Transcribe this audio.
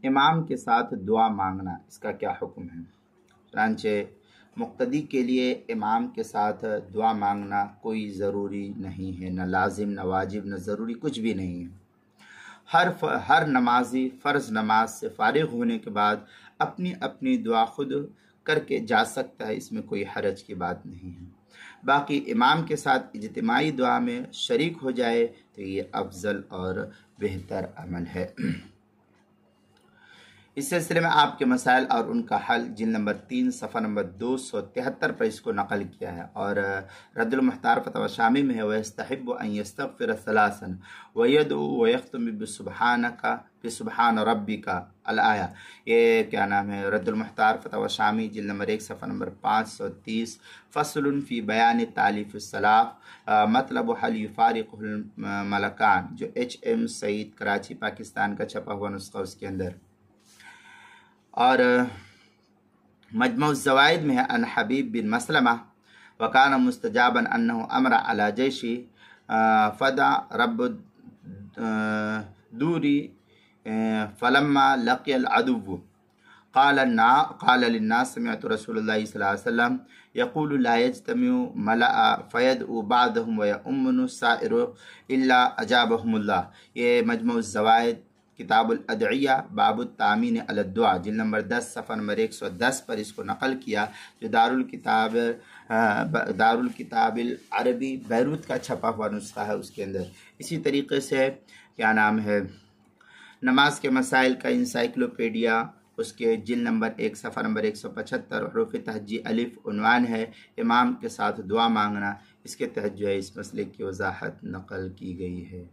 امام کے ساتھ دعا مانگنا، اس کا کیا حکم ہے؟ چنانچہ مقتدی کے لیے امام کے ساتھ دعا مانگنا کوئی ضروری نہیں ہے، نہ لازم نہ واجب نہ ضروری، کچھ بھی نہیں ہے۔ ہر نمازی فرض نماز سے فارغ ہونے کے بعد اپنی اپنی دعا خود کر کے جا سکتا ہے، اس میں کوئی حرج کی بات نہیں ہے۔ باقی امام کے ساتھ اجتماعی دعا میں شریک ہو جائے تو یہ افضل اور بہتر عمل ہے۔ اس سلسلے میں آپ کے مسائل اور ان کا حل جلد نمبر 3 صفحہ نمبر 273 پر اس کو نقل کیا ہے، اور رد المحتار فتاوی شامی میں ہے وَيَسْتَحِبُّ أَن يَسْتَغْفِرَ ثَلَاثًا وَيَدْعُو وَيَخْتُمُ بِسُبْحَانَ رَبِّكَ الآیہ۔ یہ کیا نام ہے، رد المحتار فتاوی شامی جلد نمبر 1 صفحہ نمبر 530، فصل فی بیان تعلیف الصلاۃ مطلب حل یفارقہ الملکان، جو HM سعید کراچی پاکستان کا چھپا ہوا نسخہ اس کے اندر۔ اور مجموع الزوائد میں ہے ان حبیب بن مسلمہ وکان مستجابا انہ امر علی جیشی فدع رب دوری فلما لقی العدو قال للناس سمعت رسول اللہ صلی اللہ علیہ وسلم یقول لا یجتمع ملأ فیدعو بعضهم ویؤمن السائر الا اجابهم اللہ۔ یہ مجموع الزوائد کتاب الادعیہ باب التامین علی الدعاء جلد نمبر 10 صفحہ نمبر 110 پر اس کو نقل کیا، جو دارالکتاب العربی بیروت کا چھپا ہوا نسخہ ہے اس کے اندر۔ اسی طریقے سے کیا نام ہے، نماز کے مسائل کا انسائکلوپیڈیا اس کے جلد نمبر 1 صفحہ نمبر 175 حروف تہجی الف عنوان ہے امام کے ساتھ دعا مانگنا، اس کے تحت جو ہے اس مسئلے کی وضاحت نقل کی گئی ہے۔